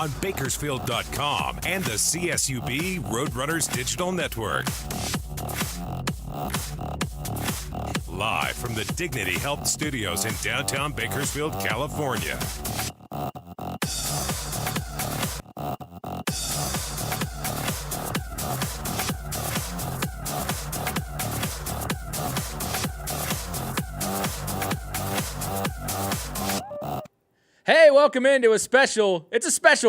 on Bakersfield.com and the CSUB Roadrunners Digital Network. Live from the Dignity Health Studios in downtown Bakersfield, California. Hey, welcome into a special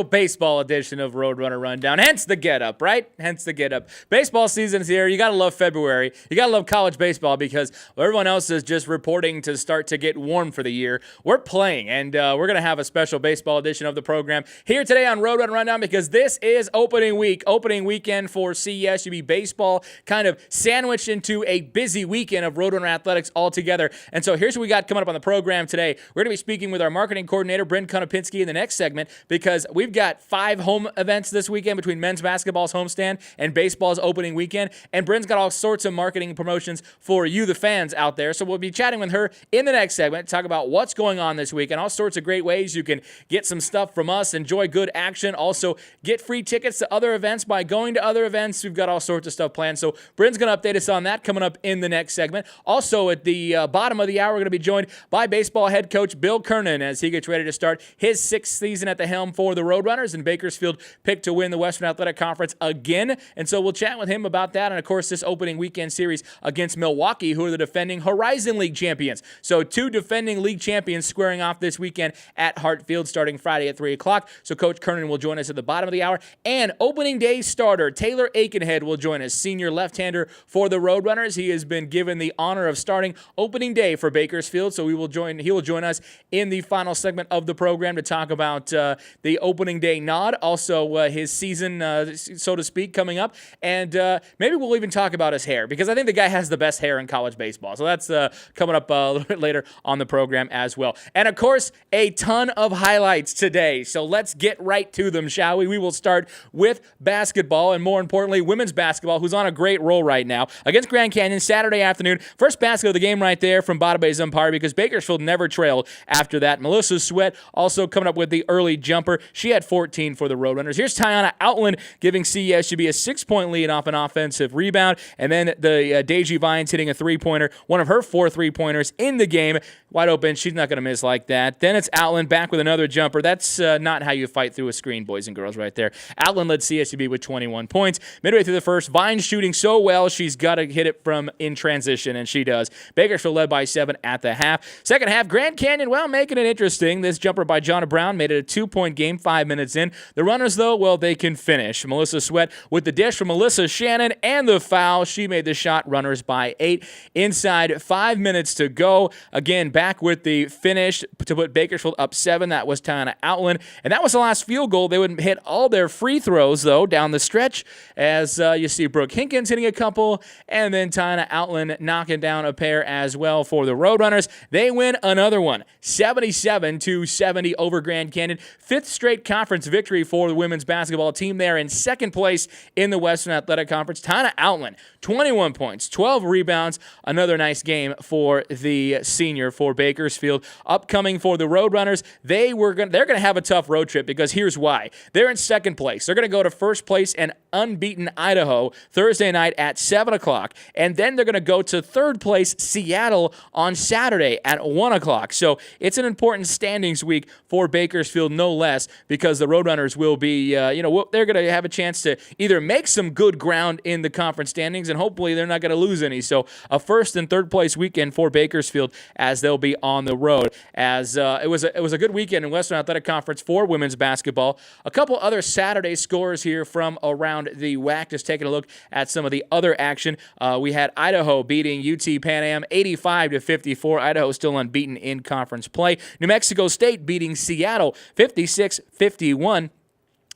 baseball edition of Roadrunner Rundown. Hence the get-up, right? Hence the get-up. Baseball season's here. You got to love February. You got to love college baseball because everyone else is just reporting to start to get warm for the year. We're playing, and we're going to have a special baseball edition of the program here today on Roadrunner Rundown because this is opening weekend for CSUB baseball, kind of sandwiched into a busy weekend of Roadrunner Athletics altogether. And so here's what we got coming up on the program today. We're going to be speaking with our marketing coordinator, Brynn Conapitski, in the next segment because we've got 5 home events this weekend between men's basketball's homestand and baseball's opening weekend. And Brynn's got all sorts of marketing promotions for you, the fans out there. So we'll be chatting with her in the next segment, talk about what's going on this week and all sorts of great ways you can get some stuff from us, enjoy good action, also get free tickets to other events by going to other events. We've got all sorts of stuff planned. So Brynn's going to update us on that coming up in the next segment. Also, at the bottom of the hour, we're going to be joined by baseball head coach Bill Kernen as he gets ready to start his 6th season at the helm for the Roadrunners, and Bakersfield picked to win the Western Athletic Conference again. And so we'll chat with him about that and, of course, this opening weekend series against Milwaukee, who are the defending Horizon League champions. So 2 defending league champions squaring off this weekend at Hartfield starting Friday at 3 o'clock. So Coach Kernen will join us at the bottom of the hour. And opening day starter Taylor Aikenhead will join us, senior left-hander for the Roadrunners. He has been given the honor of starting opening day for Bakersfield, so he will join us in the final segment of the program to talk about the opening day nod, also his season, so to speak, coming up. And maybe we'll even talk about his hair because I think the guy has the best hair in college baseball. So that's coming up a little bit later on the program as well. And, of course, a ton of highlights today. So let's get right to them, shall we? We will start with basketball and, more importantly, women's basketball, who's on a great roll right now against Grand Canyon Saturday afternoon. First basket of the game right there from Bada Bay's umpire because Bakersfield never trailed after that. Melissa Sweat also coming up with the early jumper. She had 14 for the Roadrunners. Here's Tiana Outland giving CSUB a 6-point lead off an offensive rebound. And then the Deji Vines hitting a 3-pointer, one of her 4 3-pointers in the game. Wide open. She's not going to miss like that. Then it's Outland back with another jumper. That's not how you fight through a screen, boys and girls, right there. Outland led CSUB with 21 points. Midway through the first, Vines shooting so well, she's got to hit it from in transition, and she does. Bakersfield led by 7 at the half. Second half, Grand Canyon, well, making it interesting. This jumper by Jonna Brown made it a 2-point game 5 minutes in. The runners, though, well, they can finish. Melissa Sweat with the dish from Melissa Shannon and the foul. She made the shot, runners by 8. Inside 5 minutes to go. Again, back with the finish to put Bakersfield up 7. That was Tiana Outland. And that was the last field goal. They would hit all their free throws, though, down the stretch as you see Brooke Hinkins hitting a couple and then Tiana Outland knocking down a pair as well for the Roadrunners. They win another one, 77-70 over Grand Canyon. 5th straight conference victory for the women's basketball team. They are in 2nd place in the Western Athletic Conference. Tiana Outland, 21 points, 12 rebounds. Another nice game for the senior for Bakersfield. Upcoming for the Roadrunners, they're going to have a tough road trip because here's why. They're in 2nd place. They're going to go to 1st place and unbeaten Idaho Thursday night at 7 o'clock. And then they're going to go to 3rd place Seattle on Saturday at 1 o'clock. So it's an important standings week for Bakersfield, no less, because the Roadrunners will be, they're going to have a chance to either make some good ground in the conference standings, and hopefully they're not going to lose any. So a 1st and 3rd place weekend for Bakersfield as they'll be on the road. As it was a good weekend in Western Athletic Conference for women's basketball. A couple other Saturday scores here from around the WAC. Just taking a look at some of the other action. We had Idaho beating UT Pan Am 85-54. Idaho still unbeaten in conference play. New Mexico State beating Seattle 56-51.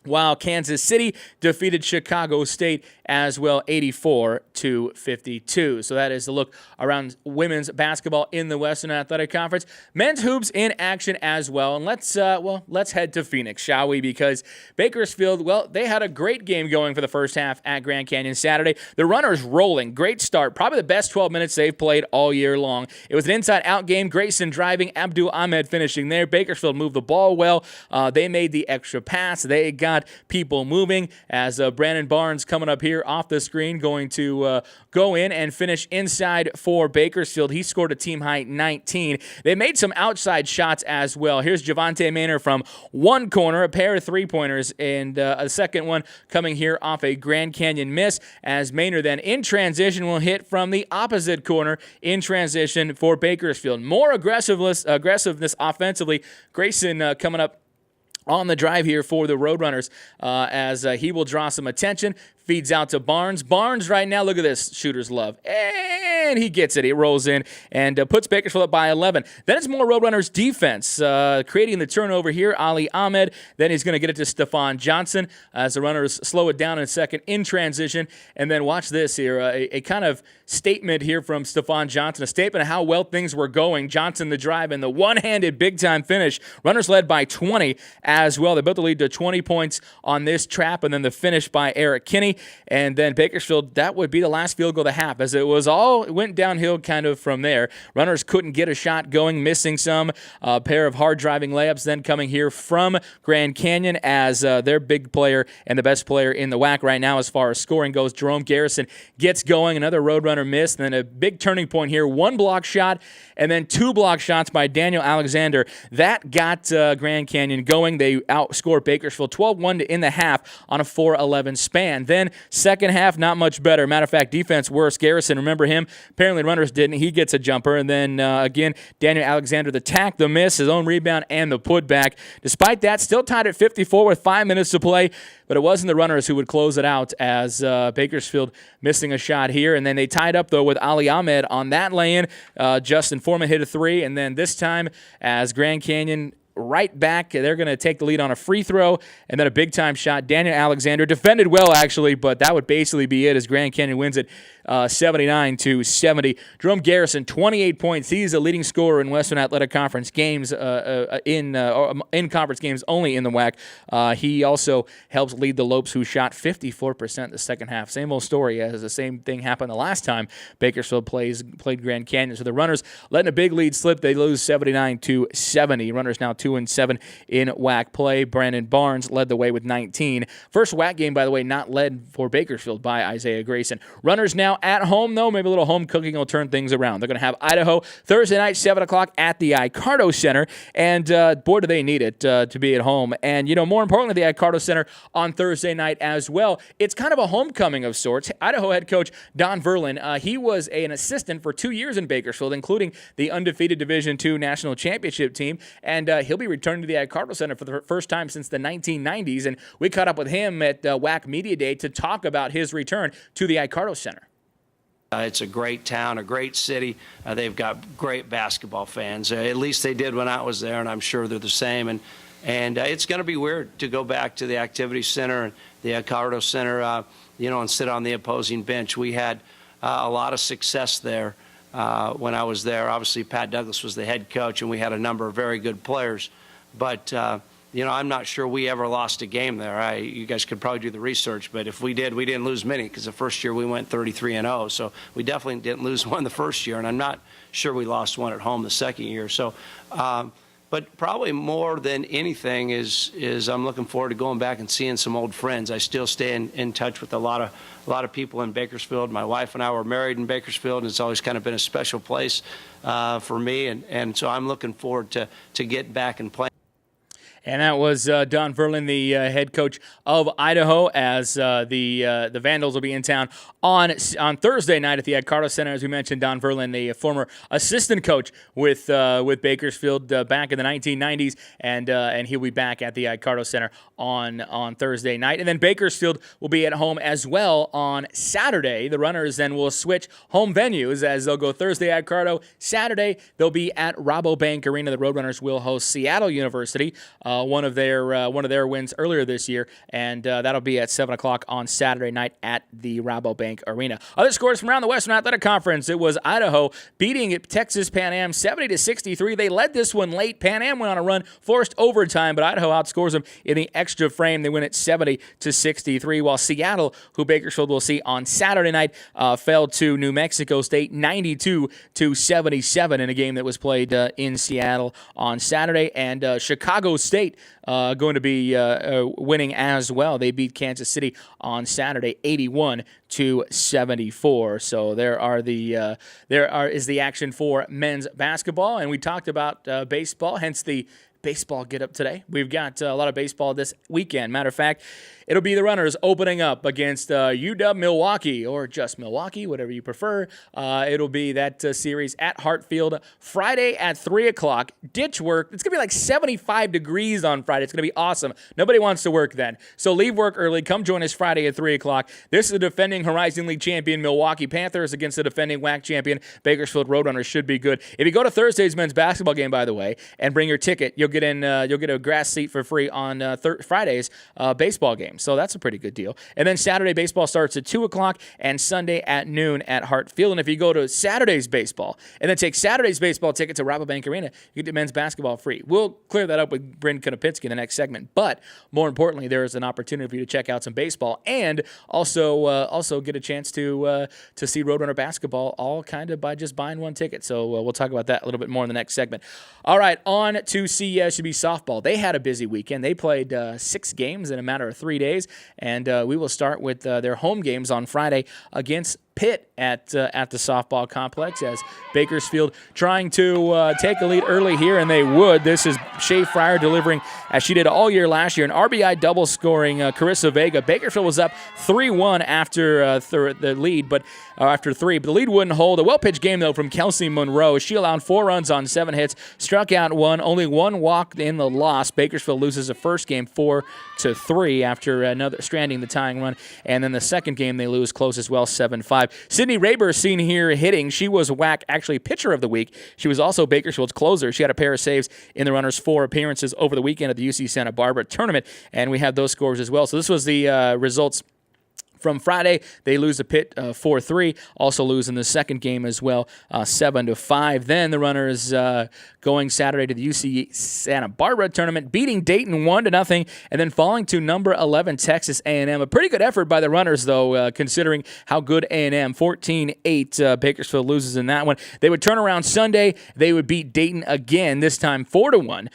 While Kansas City defeated Chicago State as well, 84-52. So that is the look around women's basketball in the Western Athletic Conference. Men's hoops in action as well. And let's head to Phoenix, shall we? Because Bakersfield, well, they had a great game going for the first half at Grand Canyon Saturday. The Runners rolling. Great start. Probably the best 12 minutes they've played all year long. It was an inside-out game. Grayson driving, Abdul Ahmed finishing there. Bakersfield moved the ball well. They made the extra pass. They got people moving as Brandon Barnes coming up here off the screen going to go in and finish inside for Bakersfield. He scored a team-high 19. They made some outside shots as well. Here's Javante Maynor from one corner, a pair of three-pointers, and a second one coming here off a Grand Canyon miss as Maynor then in transition will hit from the opposite corner in transition for Bakersfield. More aggressiveness offensively. Grayson coming up on the drive here for the Roadrunners as he will draw some attention. Feeds out to Barnes. Barnes right now, look at this, shooter's love. And he gets it. He rolls in and puts Bakersfield up by 11. Then it's more Roadrunners defense, creating the turnover here. Ali Ahmed. Then he's going to get it to Stephon Johnson as the Runners slow it down in a second in transition. And then watch this here, a kind of statement here from Stephon Johnson, a statement of how well things were going. Johnson the drive and the one-handed big-time finish. Runners led by 20 as well. They built the lead to 20 points on this trap, and then the finish by Eric Kinney. And then Bakersfield, that would be the last field goal of the half, as it went downhill kind of from there. Runners couldn't get a shot going, missing some. A pair of hard driving layups then coming here from Grand Canyon as their big player and the best player in the WAC right now as far as scoring goes. Jerome Garrison gets going. Another Roadrunner miss. Then a big turning point here. One block shot and then two block shots by Daniel Alexander. That got Grand Canyon going. They outscored Bakersfield 12-1 in the half on a 4-11 span. Then second half, not much better. Matter of fact, defense worse. Garrison, remember him? Apparently Runners didn't. He gets a jumper. And then, again, Daniel Alexander, the tack, the miss, his own rebound, and the putback. Despite that, still tied at 54 with 5 minutes to play. But it wasn't the Runners who would close it out as Bakersfield missing a shot here. And then they tied up, though, with Ali Ahmed on that lay-in. Justin Foreman hit a three. And then this time, as Grand Canyon right back, they're going to take the lead on a free throw and then a big-time shot. Daniel Alexander defended well, actually, but that would basically be it as Grand Canyon wins it 79-70. Jerome Garrison, 28 points. He's a leading scorer in Western Athletic Conference games, in conference games only in the WAC. He also helps lead the Lopes, who shot 54% the second half. Same old story as the same thing happened the last time Bakersfield played Grand Canyon. So the Runners letting a big lead slip. They lose 79-70. Runners now 2-7 in WAC play. Brandon Barnes led the way with 19. First WAC game, by the way, not led for Bakersfield by Isaiah Grayson. Runners now at home, though. Maybe a little home cooking will turn things around. They're going to have Idaho Thursday night, 7 o'clock at the Icardo Center. And, boy, do they need it to be at home. And, more importantly, the Icardo Center on Thursday night as well. It's kind of a homecoming of sorts. Idaho head coach Don Verlin, he was an assistant for 2 years in Bakersfield, including the undefeated Division II National Championship team. And he'll be returning to the Icardo Center for the first time since the 1990s. And we caught up with him at WAC Media Day to talk about his return to the Icardo Center. It's a great town, a great city. They've got great basketball fans. At least they did when I was there, and I'm sure they're the same. And it's going to be weird to go back to the Activity Center and the Icardo Center, and sit on the opposing bench. We had a lot of success there when I was there. Obviously, Pat Douglas was the head coach, and we had a number of very good players. But I'm not sure we ever lost a game there. You guys could probably do the research, but if we did, we didn't lose many because the first year we went 33-0. So we definitely didn't lose one the first year, and I'm not sure we lost one at home the second year. So, but probably more than anything is I'm looking forward to going back and seeing some old friends. I still stay in touch with a lot of people in Bakersfield. My wife and I were married in Bakersfield, and it's always kind of been a special place for me, and so I'm looking forward to get back and playing. And that was Don Verlin, the head coach of Idaho, as the Vandals will be in town on Thursday night at the Icardo Center. As we mentioned, Don Verlin, the former assistant coach with Bakersfield back in the 1990s, and he'll be back at the Icardo Center on Thursday night. And then Bakersfield will be at home as well on Saturday. The Runners then will switch home venues as they'll go Thursday at Icardo. Saturday they'll be at Rabobank Arena. The Roadrunners will host Seattle University. one of their wins earlier this year, and that'll be at 7 o'clock on Saturday night at the Rabobank Arena. Other scores from around the Western Athletic Conference: it was Idaho beating Texas Pan Am 70-63. They led this one late. Pan Am went on a run, forced overtime, but Idaho outscores them in the extra frame. They win it 70-63. While Seattle, who Bakersfield will see on Saturday night, fell to New Mexico State 92-77 in a game that was played in Seattle on Saturday. And Chicago State going to be winning as well. They beat Kansas City on Saturday 81-74. So there is the action for men's basketball, and we talked about baseball, hence the baseball get up today. We've got a lot of baseball this weekend. Matter of fact, it'll be the Runners opening up against UW Milwaukee, or just Milwaukee, whatever you prefer. It'll be that series at Hartfield Friday at 3 o'clock. Ditch work. It's going to be like 75 degrees on Friday. It's going to be awesome. Nobody wants to work then. So leave work early. Come join us Friday at 3 o'clock. This is the defending Horizon League champion Milwaukee Panthers against the defending WAC champion Bakersfield Roadrunners. Should be good. If you go to Thursday's men's basketball game, by the way, and bring your ticket, you'll get a grass seat for free on Friday's baseball game. So that's a pretty good deal. And then Saturday baseball starts at 2 o'clock and Sunday at noon at Hartfield. And if you go to Saturday's baseball and then take Saturday's baseball ticket to Rabobank Arena, you get the men's basketball free. We'll clear that up with Brynn Conapitski in the next segment. But more importantly, there is an opportunity for you to check out some baseball and also get a chance to see Roadrunner basketball, all kind of by just buying one ticket. So we'll talk about that a little bit more in the next segment. All right, on to CSUB softball. They had a busy weekend. They played 6 games in a matter of 3 days, and we will start with their home games on Friday against Pitt at the softball complex, as Bakersfield trying to take a lead early here, and they would. This is Shea Fryer delivering, as she did all year last year, an RBI double scoring Carissa Vega. Bakersfield was up 3-1 after the lead, but after 3, but the lead wouldn't hold. A well-pitched game, though, from Kelsey Monroe. She allowed 4 runs on 7 hits, struck out 1, only 1 walk in the loss. Bakersfield loses the first game 4-3 after stranding the tying run, and then the second game they lose close as well, 7-5. Sydney Raber seen here hitting. She was WAC actually pitcher of the week. She was also Bakersfield's closer. She had a pair of saves in the Runners' 4 appearances over the weekend at the UC Santa Barbara tournament, and we have those scores as well. So this was the results from Friday. They lose to Pitt 4-3, also lose in the second game as well, 7-5. Then the Runners going Saturday to the UC Santa Barbara tournament, beating Dayton 1-0, and then falling to number 11 Texas A&M. A pretty good effort by the Runners, though, considering how good A&M. 14-8. Bakersfield loses in that one. They would turn around Sunday. They would beat Dayton again, this time 4-1,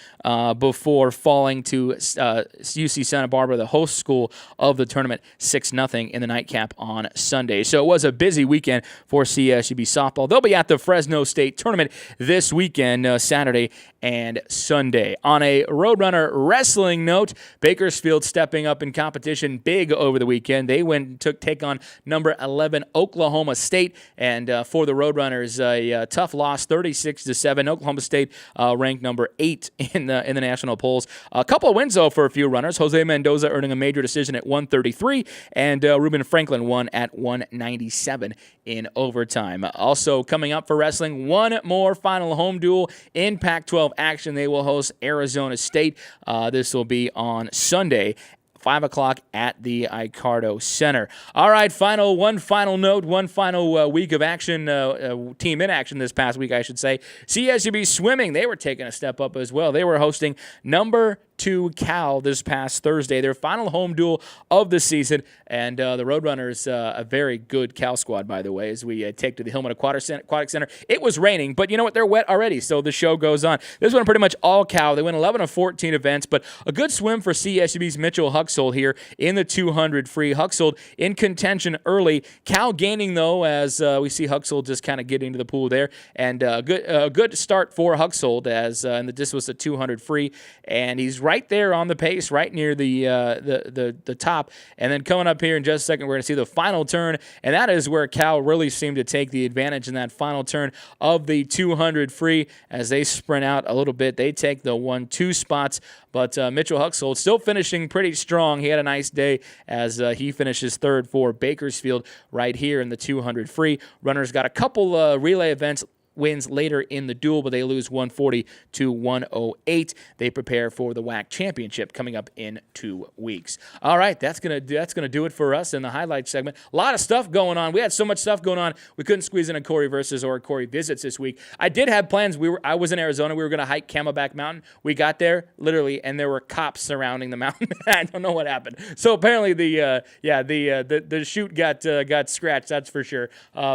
before falling to UC Santa Barbara, the host school of the tournament, 6-0. In the nightcap on Sunday. So it was a busy weekend for CSUB softball. They'll be at the Fresno State tournament this weekend, Saturday and Sunday. On a Roadrunner wrestling note, Bakersfield stepping up in competition big over the weekend. They take on number 11 Oklahoma State, and for the Roadrunners, a tough loss, 36-7. Oklahoma State ranked number 8 in the national polls. A couple of wins though for a few runners. Jose Mendoza earning a major decision at 133, and Ruben Franklin won at 197 in overtime. Also coming up for wrestling, one more final home duel in Pac-12 action. They will host Arizona State. This will be on Sunday, 5 o'clock at the Icardo Center. All right, one final note, one final week of action, team in action this past week, I should say. CSUB swimming, they were taking a step up as well. They were hosting number 2 Cal this past Thursday, their final home duel of the season, and the Roadrunners, a very good Cal squad, by the way, as we take to the Hillman Aquatic Center. It was raining, but you know what? They're wet already, so the show goes on. This one pretty much all Cal. They went 11 of 14 events, but a good swim for CSUB's Mitchell Huxold here in the 200 free. Huxold in contention early. Cal gaining, though, as we see Huxold just kind of get into the pool there, and a good start for Huxold, as this was the 200 free, and he's right there on the pace, right near the top. And then coming up here in just a second, we're going to see the final turn, and that is where Cal really seemed to take the advantage in that final turn of the 200 free. As they sprint out a little bit, they take the 1-2 spots, but Mitchell Huxold still finishing pretty strong. He had a nice day as he finishes third for Bakersfield right here in the 200 free. Runners got a couple relay events wins later in the duel, but they lose 140 to 108. They prepare for the WAC championship coming up in 2 weeks. All right, that's gonna do it for us in the highlight segment. A lot of stuff going on. We had so much stuff going on. We couldn't squeeze in a Corey versus or a Corey visits this week. I did have plans. I was in Arizona. We were gonna hike Camelback Mountain. We got there literally, and there were cops surrounding the mountain. I don't know what happened. So apparently the chute got scratched. That's for sure,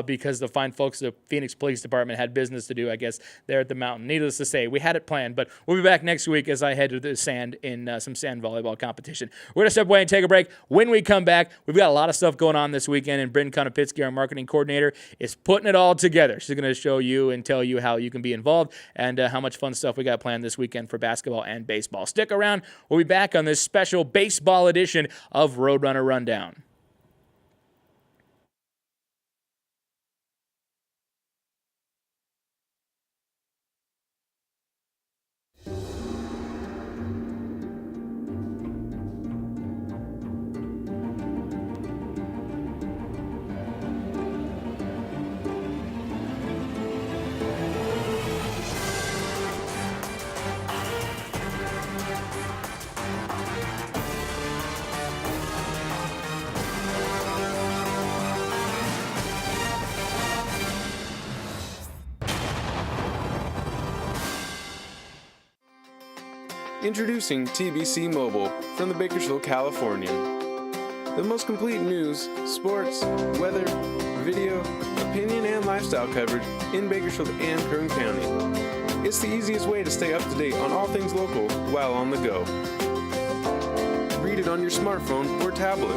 because the fine folks of the Phoenix Police Department had business to do, I guess, there at the mountain. Needless to say, we had it planned, but we'll be back next week as I head to the sand in some sand volleyball competition. We're going to step away and take a break. When we come back, we've got a lot of stuff going on this weekend, and Brynn Conapitski, our marketing coordinator, is putting it all together. She's going to show you and tell you how you can be involved and how much fun stuff we got planned this weekend for basketball and baseball. Stick around. We'll be back on this special baseball edition of Roadrunner Rundown. Introducing TBC Mobile from the Bakersfield, California. The most complete news, sports, weather, video, opinion, and lifestyle coverage in Bakersfield and Kern County. It's the easiest way to stay up to date on all things local while on the go. Read it on your smartphone or tablet.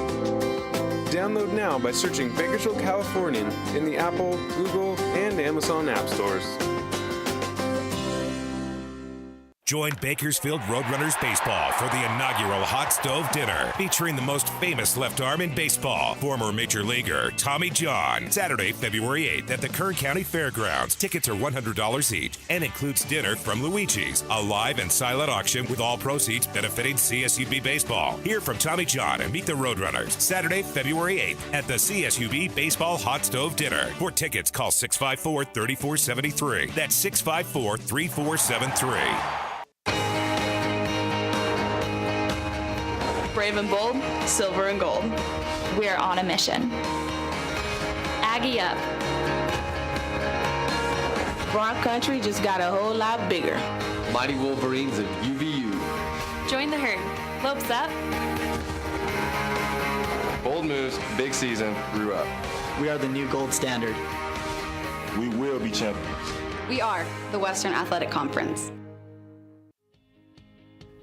Download now by searching Bakersfield Californian in the Apple, Google, and Amazon app stores. Join Bakersfield Roadrunners Baseball for the inaugural Hot Stove Dinner, featuring the most famous left arm in baseball, former Major Leaguer Tommy John. Saturday, February 8th at the Kern County Fairgrounds. Tickets are $100 each and includes dinner from Luigi's, a live and silent auction with all proceeds benefiting CSUB Baseball. Hear from Tommy John and meet the Roadrunners. Saturday, February 8th at the CSUB Baseball Hot Stove Dinner. For tickets, call 654-3473. That's 654-3473. Brave and bold, silver and gold. We're on a mission. Aggie up. Bronx Country just got a whole lot bigger. Mighty Wolverines of UVU. Join the herd. Lopes up. Bold moves, big season, grew up. We are the new gold standard. We will be champions. We are the Western Athletic Conference.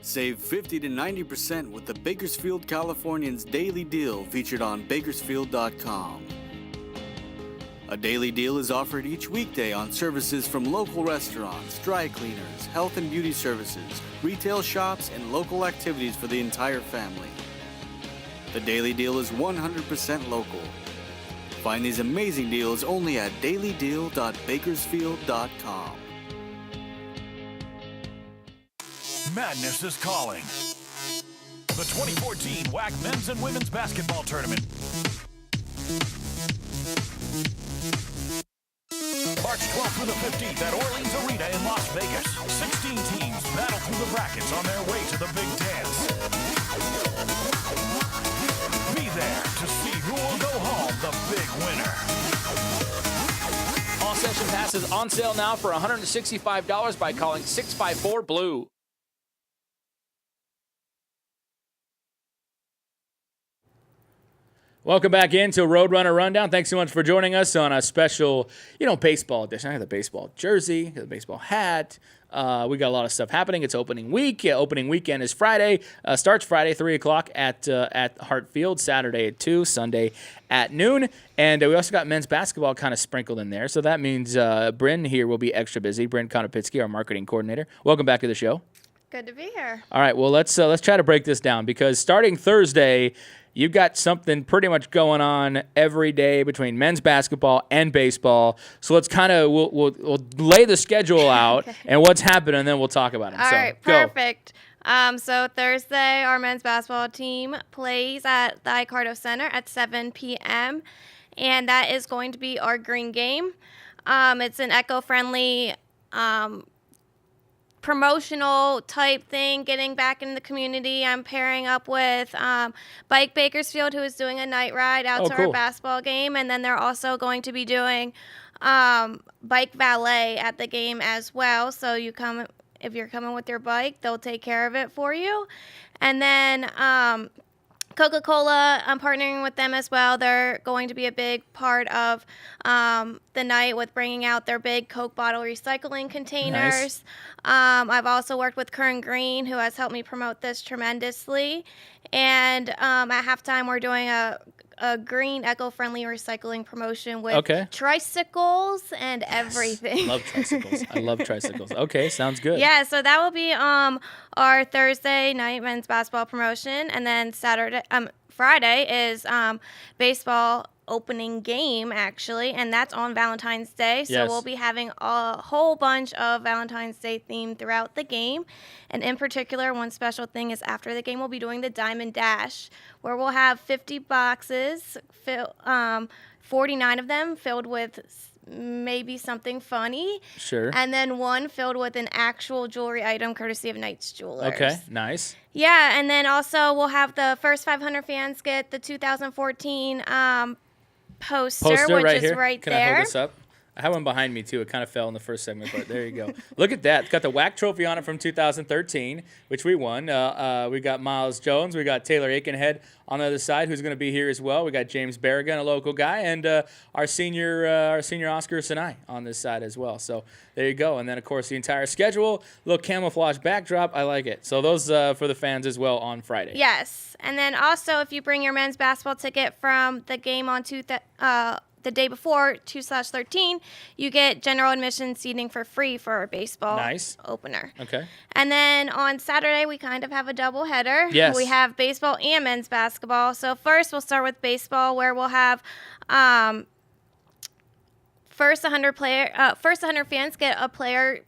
Save 50 to 90% with the Bakersfield Californians Daily Deal featured on Bakersfield.com. A daily deal is offered each weekday on services from local restaurants, dry cleaners, health and beauty services, retail shops, and local activities for the entire family. The Daily Deal is 100% local. Find these amazing deals only at dailydeal.bakersfield.com. Madness is calling. The 2014 WAC Men's and Women's Basketball Tournament. March 12th through the 15th at Orleans Arena in Las Vegas. 16 teams battle through the brackets on their way to the Big Dance. Be there to see who will go home the big winner. All session passes on sale now for $165 by calling 654-BLUE. Welcome back into Roadrunner Rundown. Thanks so much for joining us on a special, baseball edition. I have the baseball jersey, the baseball hat. We got a lot of stuff happening. It's opening week. Opening weekend is Friday. Starts Friday, 3 o'clock at Hartfield, Saturday at 2, Sunday at noon. And we also got men's basketball kind of sprinkled in there. So that means Brynn here will be extra busy. Brynn Conapitski, our marketing coordinator. Welcome back to the show. Good to be here. All right, well, let's try to break this down because starting Thursday, you've got something pretty much going on every day between men's basketball and baseball. So let's kind of we'll lay the schedule out Okay. and what's happening, and then we'll talk about it. All so, right, go. perfect. So Thursday, our men's basketball team plays at the Icardo Center at 7 p.m., and that is going to be our green game. It's an eco-friendly promotional type thing, getting back in the community. I'm pairing up with Bike Bakersfield, who is doing a night ride out to our basketball game, and then they're also going to be doing bike valet at the game as well. So if you're coming with your bike, they'll take care of it for you. And then Coca-Cola, I'm partnering with them as well. They're going to be a big part of the night with bringing out their big Coke bottle recycling containers. Nice. I've also worked with Kern Green, who has helped me promote this tremendously. And at halftime, we're doing a green, eco-friendly recycling promotion with tricycles and everything. Love tricycles. I love tricycles. Okay, sounds good. Yeah, so that will be our Thursday night men's basketball promotion, and then Friday is baseball opening game, actually, and that's on Valentine's Day. So we'll be having a whole bunch of Valentine's Day theme throughout the game. And in particular, one special thing is after the game, we'll be doing the Diamond Dash, where we'll have 50 boxes, 49 of them filled with maybe something funny. Sure. And then one filled with an actual jewelry item courtesy of Knight's Jewelers. Okay, nice. Yeah, and then also we'll have the first 500 fans get the 2014 poster, which right is here. right Can there. I hold this up? I have one behind me, too. It kind of fell in the first segment, but there you go. Look at that. It's got the WAC trophy on it from 2013, which we won. We got Miles Jones. We got Taylor Aikenhead on the other side, who's going to be here as well. We got James Barragan, a local guy, and our senior Oscar Sinai on this side as well. So there you go. And then, of course, the entire schedule, little camouflage backdrop. I like it. So those for the fans as well on Friday. Yes. And then also, if you bring your men's basketball ticket from the game on the day before, 2/13, you get general admission seating for free for our baseball opener. Okay. And then on Saturday, we kind of have a double header. Yes. We have baseball and men's basketball. So first, we'll start with baseball, where we'll have first 100 fans get a player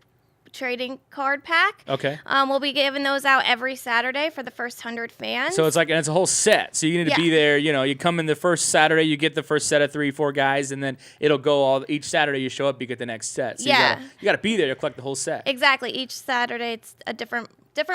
trading card pack. Okay. We'll be giving those out every Saturday for the first 100 fans. So it's a whole set. So you need to be there. You know, you come in the first Saturday, you get the first set of 3-4 guys, and then it'll go each Saturday you show up, you get the next set. So you got to be there to collect the whole set. Exactly. Each Saturday, it's a different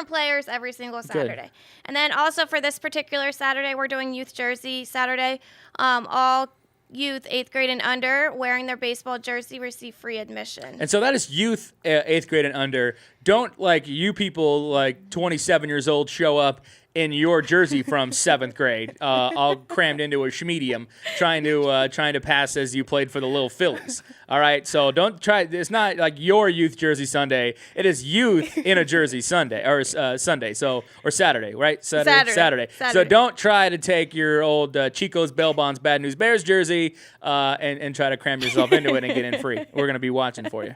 players every single Saturday. Good. And then also for this particular Saturday, we're doing Youth Jersey Saturday. All youth 8th grade and under wearing their baseball jersey receive free admission. And so that is youth 8th grade and under. Don't you people 27 years old show up in your jersey from 7th grade, all crammed into a schmedium, trying to pass as you played for the Little Phillies. All right, so don't try. It's not like your youth jersey Sunday. It is youth in a jersey Sunday or Sunday. So or Saturday, right? Saturday. So don't try to take your old Chico's Bell Bonds Bad News Bears jersey and try to cram yourself into it and get in free. We're gonna be watching for you.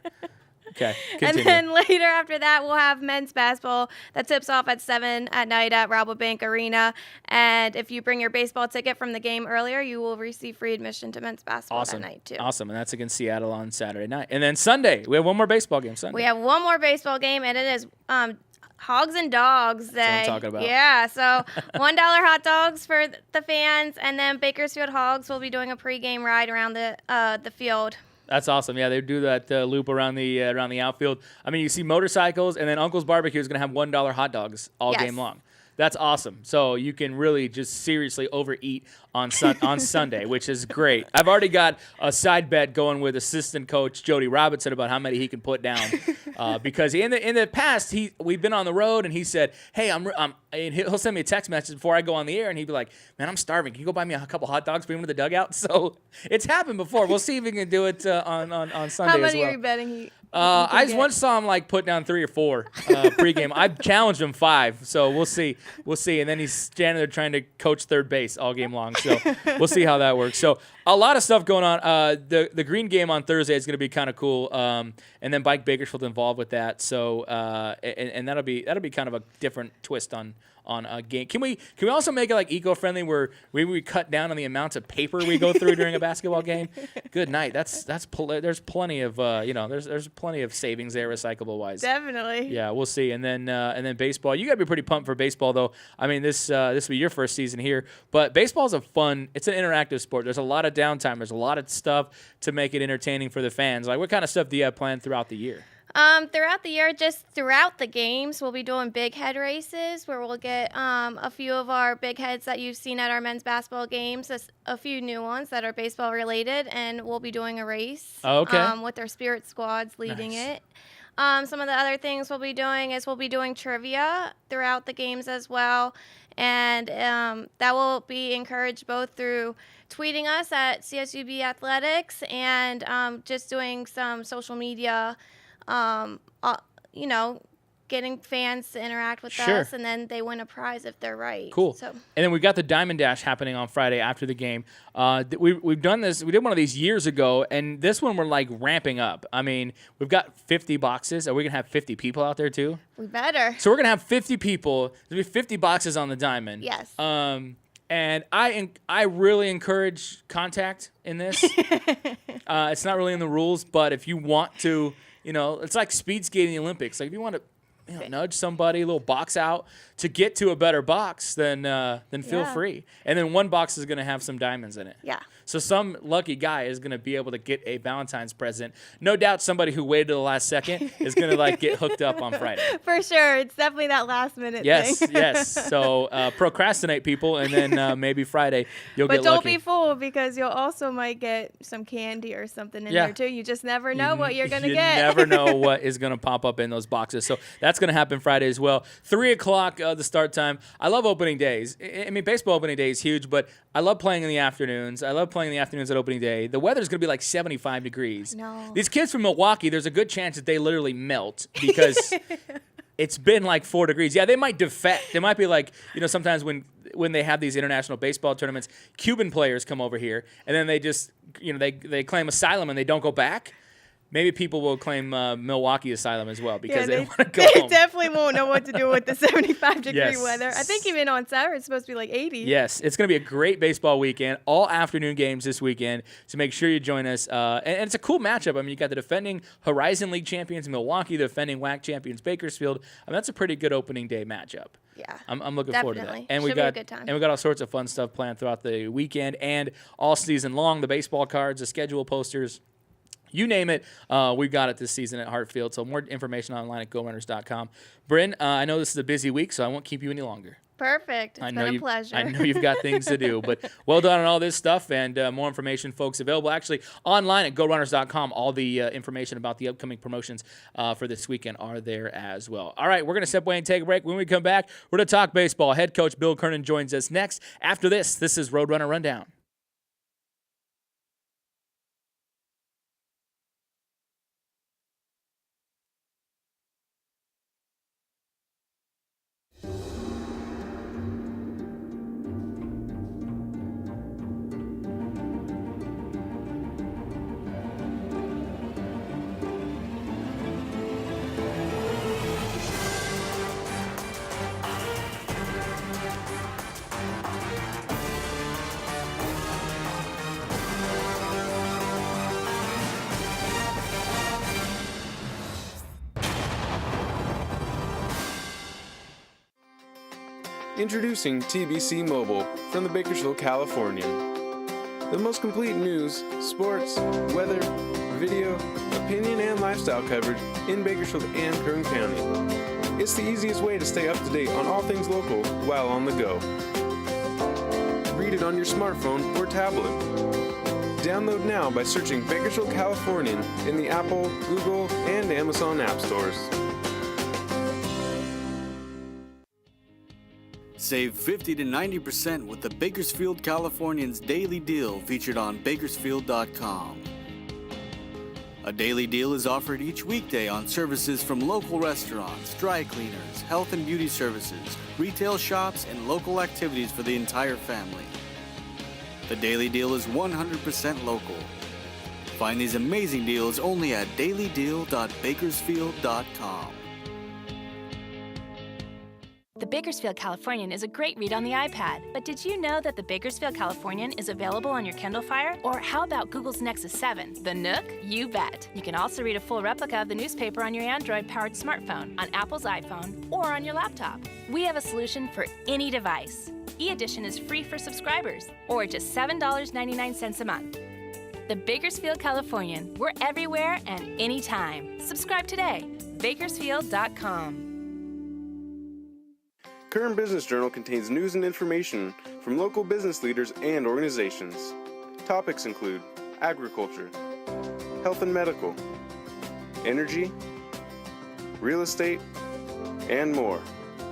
Okay, continue. And then later after that, we'll have men's basketball that tips off at 7 at night at Rabobank Arena. And if you bring your baseball ticket from the game earlier, you will receive free admission to men's basketball that night, too. Awesome, and that's against Seattle on Saturday night. And then Sunday, we have one more baseball game Sunday. We have one more baseball game, and it is Hogs and Dogs Day. That's what I'm talking about. Yeah, so $1 hot dogs for the fans, and then Bakersfield Hogs will be doing a pregame ride around the field. That's awesome. Yeah, they do that loop around the outfield. I mean, you see motorcycles, and then Uncle's Barbecue is going to have $1 hot dogs all game long. That's awesome. So you can really just seriously overeat on Sunday, which is great. I've already got a side bet going with assistant coach Jody Robinson about how many he can put down, because in the past we've been on the road and he said, "Hey, and he'll send me a text message before I go on the air, and he'd be like, "Man, I'm starving. Can you go buy me a couple hot dogs, bring them to the dugout?" So it's happened before. We'll see if we can do it on Sunday as well. How many are you betting I once saw him put down 3 or 4 pregame. I challenged him 5, so we'll see. And then he's standing there trying to coach third base all game long. So we'll see how that works. So a lot of stuff going on. The green game on Thursday is going to be kind of cool, and then Bike Bakersfield involved with that. So and that'll be kind of a different twist on on a game. Can we also make it like eco-friendly where we cut down on the amounts of paper we go through during a basketball game? Good night. There's plenty of there's plenty of savings there recyclable wise. Definitely. Yeah, we'll see. And then baseball. You got to be pretty pumped for baseball though. I mean, this will be your first season here, but baseball is it's an interactive sport. There's a lot of downtime. There's a lot of stuff to make it entertaining for the fans. Like, what kind of stuff do you have planned throughout the year? Throughout the year, just throughout the games, we'll be doing big head races where we'll get a few of our big heads that you've seen at our men's basketball games, a few new ones that are baseball related, and we'll be doing a race with our spirit squads leading it. Some of the other things we'll be doing is trivia throughout the games as well, and that will be encouraged both through tweeting us at CSUB Athletics and just doing some social media, getting fans to interact with us, and then they win a prize if they're right. Cool. So. And then we've got the Diamond Dash happening on Friday after the game. We've done this. We did one of these years ago, and this one we're like ramping up. I mean, we've got 50 boxes. Are we going to have 50 people out there too? We better. So we're going to have 50 people. There'll be 50 boxes on the Diamond. Yes. And I really encourage contact in this. It's not really in the rules, but if you want to, it's like speed skating in the Olympics. Like if you want to nudge somebody, a little box out to get to a better box, then feel free. And then one box is going to have some diamonds in it. Yeah. So some lucky guy is going to be able to get a Valentine's present. No doubt somebody who waited to the last second is going to get hooked up on Friday. For sure. It's definitely that last minute thing. Yes. So procrastinate, people, and then maybe Friday you'll get lucky. But don't be fooled because you'll also might get some candy or something in there too. You just never know what you're going to get. You never know what is going to pop up in those boxes. So that's going to happen Friday as well. 3 o'clock the start time. I love opening days. I mean, baseball opening day is huge, but I love playing in the afternoons. I love playing in the afternoons at opening day. The weather's going to be like 75 degrees. No. These kids from Milwaukee, there's a good chance that they literally melt because it's been like 4 degrees. Yeah, they might defect. They might be like, sometimes when they have these international baseball tournaments, Cuban players come over here and then they just, they claim asylum and they don't go back. Maybe people will claim Milwaukee asylum as well because they don't want to go home. They definitely won't know what to do with the 75-degree weather. I think even on Saturday it's supposed to be like 80. Yes, it's going to be a great baseball weekend. All afternoon games this weekend, so make sure you join us. And it's a cool matchup. I mean, you got the defending Horizon League champions Milwaukee, the defending WAC champions Bakersfield. I mean, that's a pretty good opening day matchup. Yeah, I'm looking forward to that. And Should be a good time. And we got all sorts of fun stuff planned throughout the weekend and all season long. The baseball cards, the schedule posters. You name it, we've got it this season at Hartfield. So more information online at GoRunners.com. Brynn, I know this is a busy week, so I won't keep you any longer. Perfect. It's been a pleasure. I know you've got things to do, but well done on all this stuff, and more information, folks, available actually online at GoRunners.com. All the information about the upcoming promotions for this weekend are there as well. All right, we're going to step away and take a break. When we come back, we're going to talk baseball. Head coach Bill Kernen joins us next. After this is Roadrunner Rundown. Introducing TBC Mobile from the Bakersfield, California. The most complete news, sports, weather, video, opinion, and lifestyle coverage in Bakersfield and Kern County. It's the easiest way to stay up to date on all things local while on the go. Read it on your smartphone or tablet. Download now by searching Bakersfield Californian in the Apple, Google, and Amazon app stores. Save 50 to 90% with the Bakersfield Californians Daily Deal featured on Bakersfield.com. A daily deal is offered each weekday on services from local restaurants, dry cleaners, health and beauty services, retail shops, and local activities for the entire family. The daily deal is 100% local. Find these amazing deals only at dailydeal.bakersfield.com. The Bakersfield Californian is a great read on the iPad, but did you know that the Bakersfield Californian is available on your Kindle Fire? Or how about Google's Nexus 7, the Nook? You bet. You can also read a full replica of the newspaper on your Android-powered smartphone, on Apple's iPhone, or on your laptop. We have a solution for any device. E-Edition is free for subscribers, or just $7.99 a month. The Bakersfield Californian. We're everywhere and anytime. Subscribe today. Bakersfield.com. Kern Business Journal contains news and information from local business leaders and organizations. Topics include agriculture, health and medical, energy, real estate, and more.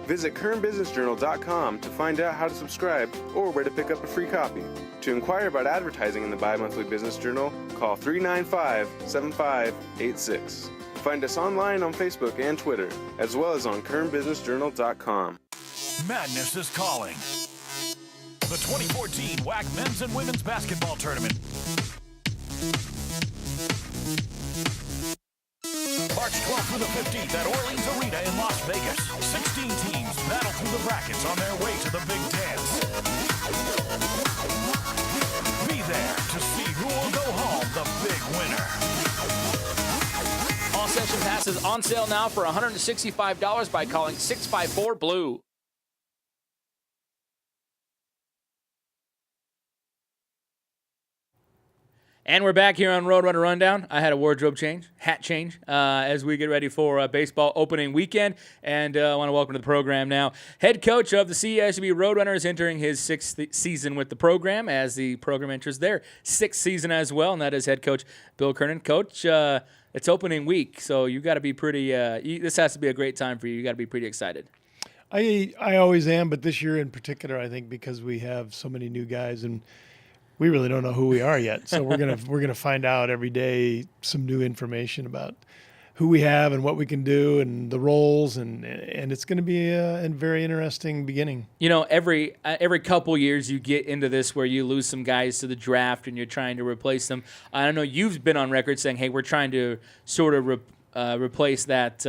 Visit kernbusinessjournal.com to find out how to subscribe or where to pick up a free copy. To inquire about advertising in the bi-monthly Business Journal, call 395-7586. Find us online on Facebook and Twitter, as well as on kernbusinessjournal.com. Madness is calling. The 2014 WAC Men's and Women's Basketball Tournament. March 12th through the 15th at Orleans Arena in Las Vegas. 16 teams battle through the brackets on their way to the Big Dance. Be there to see who will go home the big winner. All session passes on sale now for $165 by calling 654-BLUE. And we're back here on Roadrunner Rundown. I had a wardrobe change, hat change, as we get ready for baseball opening weekend. And I want to welcome to the program now head coach of the CSUB Roadrunners, entering his 6th season with the program as the program enters their 6th season as well, and that is head coach Bill Kernen. Coach, it's opening week, so you got to be pretty this has to be a great time for you. You got to be pretty excited. I always am, but this year in particular, I think because we have so many new guys and we really don't know who we are yet. So we're gonna find out every day some new information about who we have and what we can do and the roles, and it's going to be a very interesting beginning. You know, every couple years you get into this where you lose some guys to the draft and you're trying to replace them. I don't know, you've been on record saying, hey, we're trying to sort of replace that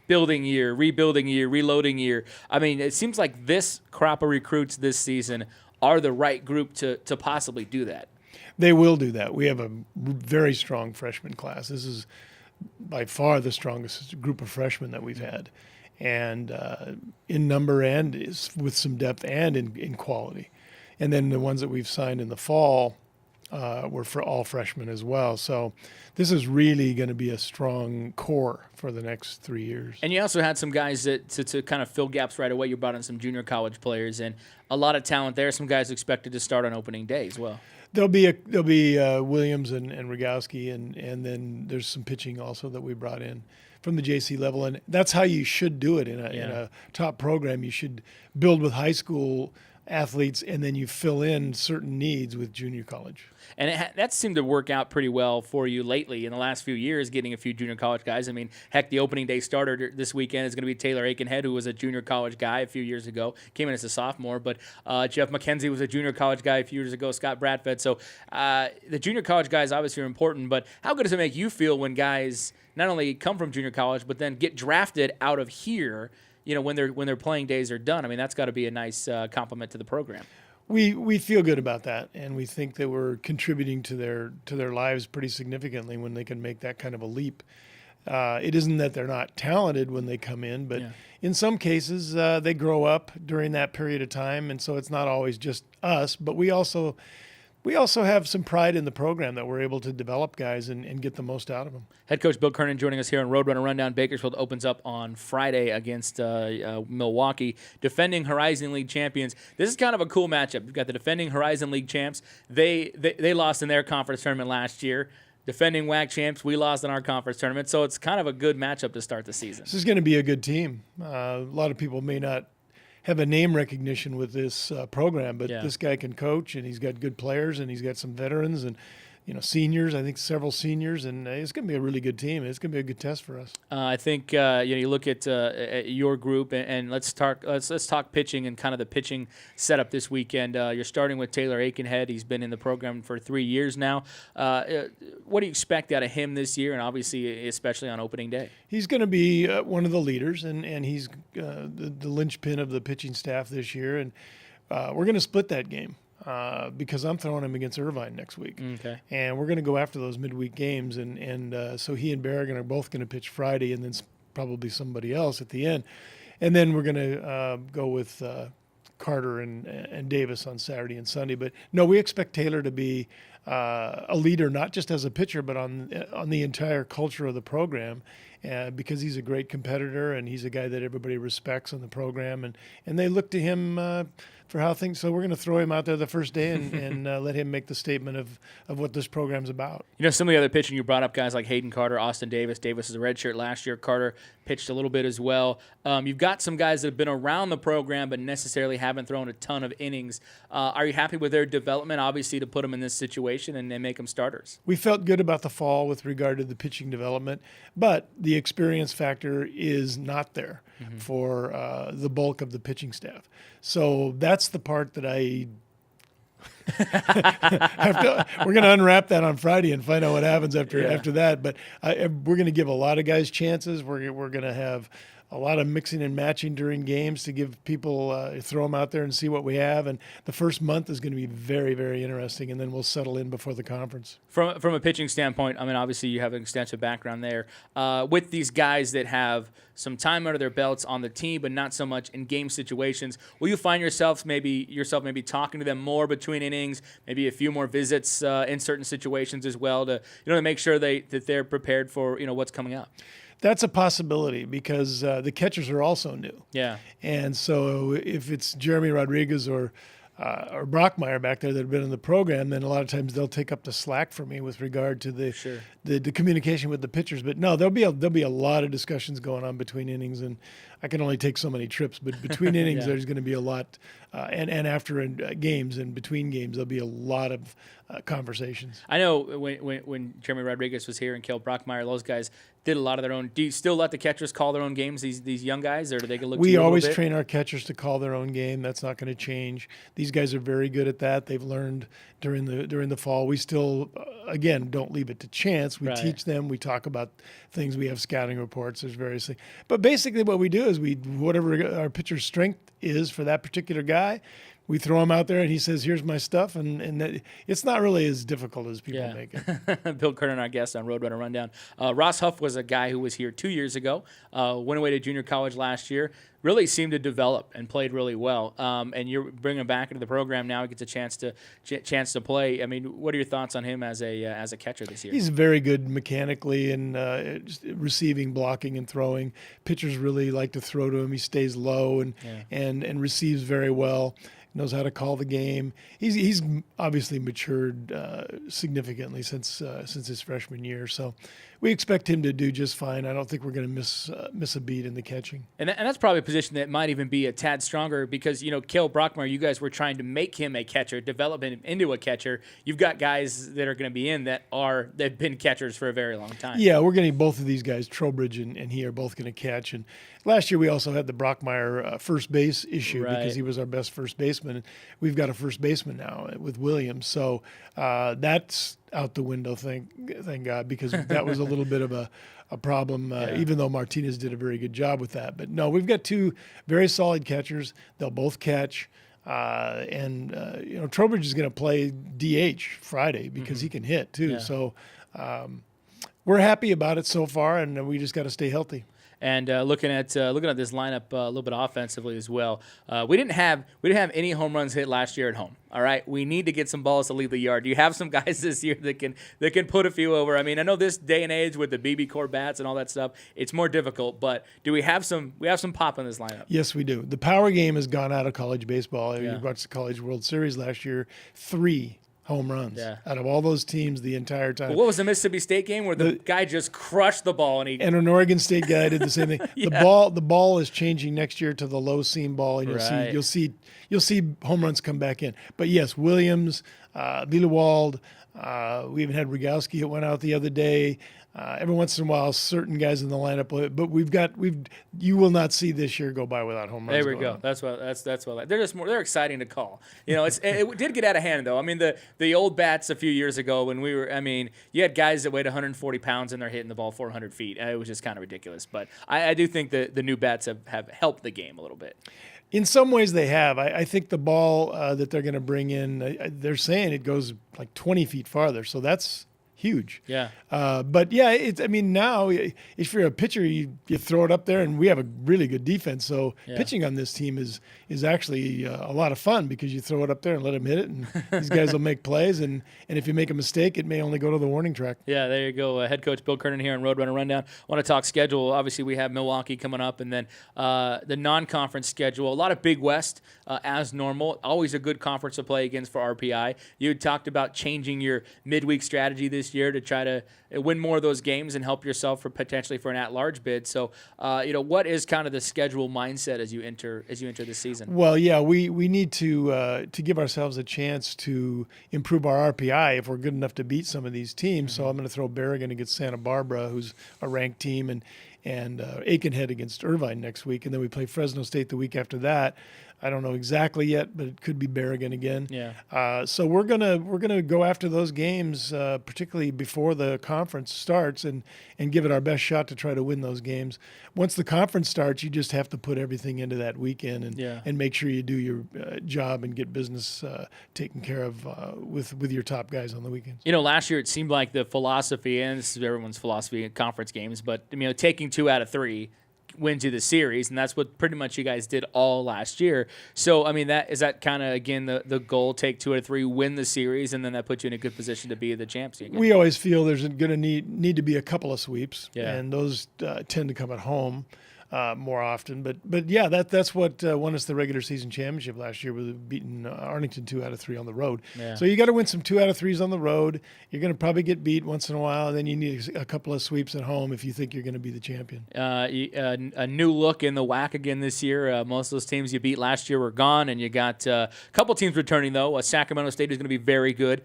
building year, rebuilding year, reloading year. I mean, it seems like this crop of recruits this season are the right group to possibly do that. They will do that. We have a very strong freshman class. This is by far the strongest group of freshmen that we've had, and in number and is with some depth and in quality. And then the ones that we've signed in the fall were for all freshmen as well. So this is really going to be a strong core for the next 3 years. And you also had some guys that to kind of fill gaps right away. You brought in some junior college players and a lot of talent there. Some guys expected to start on opening day as well. There'll be Williams and Rogowski, and then there's some pitching also that we brought in from the JC level, and that's how you should do it in a top program. You should build with high school athletes, and then you fill in certain needs with junior college. And that seemed to work out pretty well for you lately in the last few years, getting a few junior college guys. I mean, heck, the opening day starter this weekend is going to be Taylor Aikenhead, who was a junior college guy a few years ago, came in as a sophomore. But Jeff McKenzie was a junior college guy a few years ago, Scott Bradford. So the junior college guys obviously are important, but how good does it make you feel when guys not only come from junior college, but then get drafted out of here, you know, when their playing days are done? I mean, that's got to be a nice compliment to the program. We feel good about that, and we think that we're contributing to their lives pretty significantly when they can make that kind of a leap. It isn't that they're not talented when they come in, but in some cases they grow up during that period of time, and so it's not always just us. But we also have some pride in the program that we're able to develop guys and get the most out of them. Head coach Bill Kernen joining us here on Roadrunner Rundown. Bakersfield opens up on Friday against Milwaukee, defending Horizon League champions. This is kind of a cool matchup. You've got the defending Horizon League champs. They lost in their conference tournament last year. Defending WAC champs, we lost in our conference tournament. So it's kind of a good matchup to start the season. This is going to be a good team. A lot of people may not have a name recognition with this program, but this guy can coach, and he's got good players, and he's got some veterans, and seniors. I think several seniors, and it's going to be a really good team. It's going to be a good test for us. I think you look at your group, and let's talk pitching and kind of the pitching setup this weekend. You're starting with Taylor Aikenhead. He's been in the program for 3 years now. What do you expect out of him this year, and obviously especially on opening day? He's going to be one of the leaders, and he's the linchpin of the pitching staff this year, and we're going to split that game. Because I'm throwing him against Irvine next week. Okay. And we're going to go after those midweek games. And so he and Berrigan are both going to pitch Friday and then probably somebody else at the end. And then we're going to go with Carter and Davis on Saturday and Sunday. But, no, we expect Taylor to be a leader, not just as a pitcher, but on the entire culture of the program. Because he's a great competitor and he's a guy that everybody respects on the program. And they look to him for how things. So we're going to throw him out there the first day and let him make the statement of what this program's about. Some of the other pitching you brought up, guys like Hayden Carter, Austin Davis. Davis is a redshirt last year. Carter pitched a little bit as well. You've got some guys that have been around the program but necessarily haven't thrown a ton of innings. Are you happy with their development, obviously, to put them in this situation and make them starters? We felt good about the fall with regard to the pitching development, but the experience factor is not there for the bulk of the pitching staff. So that's the part that we're going to unwrap that on Friday and find out what happens after that. But we're going to give a lot of guys chances. We're going to have a lot of mixing and matching during games to give people throw them out there and see what we have. And the first month is going to be very, very interesting, and then we'll settle in before the conference. From a pitching standpoint, I mean, obviously you have an extensive background there. With these guys that have some time under their belts on the team, but not so much in game situations, will you find yourself maybe talking to them more between innings, maybe a few more visits in certain situations as well to make sure that they're prepared for what's coming up? That's a possibility because the catchers are also new. Yeah. And so if it's Jeremy Rodriguez or Brockmeyer back there that have been in the program, then a lot of times they'll take up the slack for me with regard to the communication with the pitchers. But no, there'll be a lot of discussions going on between innings, and I can only take so many trips. But between innings, there's going to be a lot, and after games and between games, there'll be a lot of conversations. I know when Jeremy Rodriguez was here and Cale Brockmeyer, those guys did a lot of their own. Do you still let the catchers call their own games, these young guys, or do they look to you a little bit? We always train our catchers to call their own game. That's not going to change. These guys are very good at that. They've learned during the fall. We still, again, don't leave it to chance. We teach them. We talk about things. We have scouting reports. There's various things. But basically what we do is whatever our pitcher's strength is for that particular guy, we throw him out there and he says, here's my stuff. And it's not really as difficult as people make it. Bill Kernen, our guest on Roadrunner Rundown. Ross Huff was a guy who was here 2 years ago, went away to junior college last year, really seemed to develop and played really well. And you're bringing him back into the program now. He gets a chance to play. I mean, what are your thoughts on him as a catcher this year? He's very good mechanically and just receiving, blocking, and throwing. Pitchers really like to throw to him. He stays low and receives very well. Knows how to call the game. He's obviously matured significantly since his freshman year. So we expect him to do just fine. I don't think we're going to miss a beat in the catching. And that's probably a position that might even be a tad stronger because, Cale Brockmeyer, you guys were trying to make him a catcher, develop him into a catcher. You've got guys that are going to be in they've been catchers for a very long time. Yeah, we're getting both of these guys, Trowbridge and he, are both going to catch. And last year we also had the Brockmeyer first base issue because he was our best first baseman. We've got a first baseman now with Williams. So that's out the window, thank God, because that was a little bit of a problem, even though Martinez did a very good job with that. But no, we've got two very solid catchers. They'll both catch. Trowbridge is going to play DH Friday because he can hit too. Yeah. So we're happy about it so far, and we just got to stay healthy. And looking at this lineup a little bit offensively as well, we didn't have any home runs hit last year at home. All right, we need to get some balls to leave the yard. Do you have some guys this year that can put a few over? I mean, I know this day and age with the BB core bats and all that stuff, it's more difficult. But do we have some pop in this lineup? Yes, we do. The power game has gone out of college baseball. We watched the College World Series last year. 3 home runs Yeah. out of all those teams the entire time. But what was the Mississippi State game where the guy just crushed the ball and an Oregon State guy did the same thing. Yeah. The ball is changing next year to the low seam ball, and Right. you'll see home runs come back in. But yes, Williams, Bielewald, we even had Rogowski that went out the other day. Every once in a while, certain guys in the lineup, but you will not see this year go by without home runs. There we go. That's what they're just more. They're exciting to call. You know, it did get out of hand though. I mean, the old bats a few years ago when we were. I mean, you had guys that weighed 140 pounds and they're hitting the ball 400 feet. It was just kind of ridiculous. But I do think the new bats have helped the game a little bit. In some ways, they have. I think the ball that they're going to bring in, they're saying it goes like 20 feet farther. So that's huge. Yeah. But yeah, now if you're a pitcher, you throw it up there, and we have a really good defense. So pitching on this team is actually a lot of fun because you throw it up there and let them hit it, and these guys will make plays. And if you make a mistake, it may only go to the warning track. Yeah, there you go. Head coach Bill Kernen here on Roadrunner Rundown. I want to talk schedule. Obviously, we have Milwaukee coming up, and then the non-conference schedule. A lot of Big West as normal. Always a good conference to play against for RPI. You had talked about changing your midweek strategy this year to try to win more of those games and help yourself potentially for an at-large bid. So, what is kind of the schedule mindset as you enter this season? Well, yeah, we need to give ourselves a chance to improve our RPI if we're good enough to beat some of these teams. So I'm going to throw Berrigan against Santa Barbara, who's a ranked team, and Aikenhead against Irvine next week, and then we play Fresno State the week after that. I don't know exactly yet, but it could be Berrigan again. Yeah. So we're gonna go after those games, particularly before the conference starts, and give it our best shot to try to win those games. Once the conference starts, you just have to put everything into that weekend and make sure you do your job and get business taken care of with your top guys on the weekends. Last year it seemed like the philosophy, and this is everyone's philosophy in conference games, but taking 2 out of 3 wins you the series, and that's what pretty much you guys did all last year. So, that kind of, again, the goal, take 2 out of 3, win the series, and then that puts you in a good position to be the champs again. We always feel there's going to need to be a couple of sweeps, Yeah. and those tend to come at home more often. But yeah, that's what won us the regular season championship last year, with beating Arlington 2 out of 3 on the road. Yeah. So you got to win some 2 out of 3s on the road. You're going to probably get beat once in a while, and then you need a couple of sweeps at home if you think you're going to be the champion. A new look in the WAC again this year. Most of those teams you beat last year were gone, and you got a couple teams returning, though. Sacramento State is going to be very good.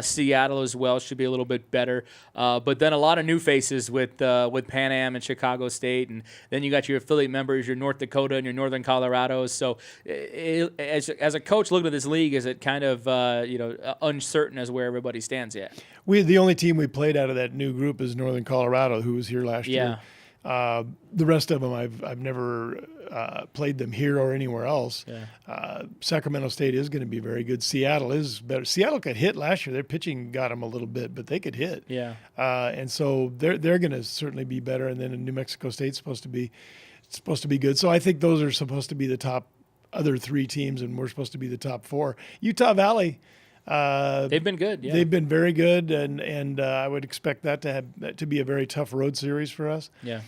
Seattle as well should be a little bit better. But then a lot of new faces with Pan Am and Chicago State, and then you got your affiliate members, your North Dakota and your Northern Colorado. So as a coach looking at this league, is it kind of uncertain as where everybody stands yet? The only team we played out of that new group is Northern Colorado, who was here last year. The rest of them, I've never played them here or anywhere else. Yeah. Sacramento State is going to be very good. Seattle is better. Seattle could hit last year. Their pitching got them a little bit, but they could hit. Yeah. And so they're going to certainly be better. And then New Mexico State's supposed to be good. So I think those are supposed to be the top other 3 teams, and we're supposed to be the top 4. Utah Valley. They've been good. Yeah. They've been very good, and I would expect that to be a very tough road series for us. Yeah.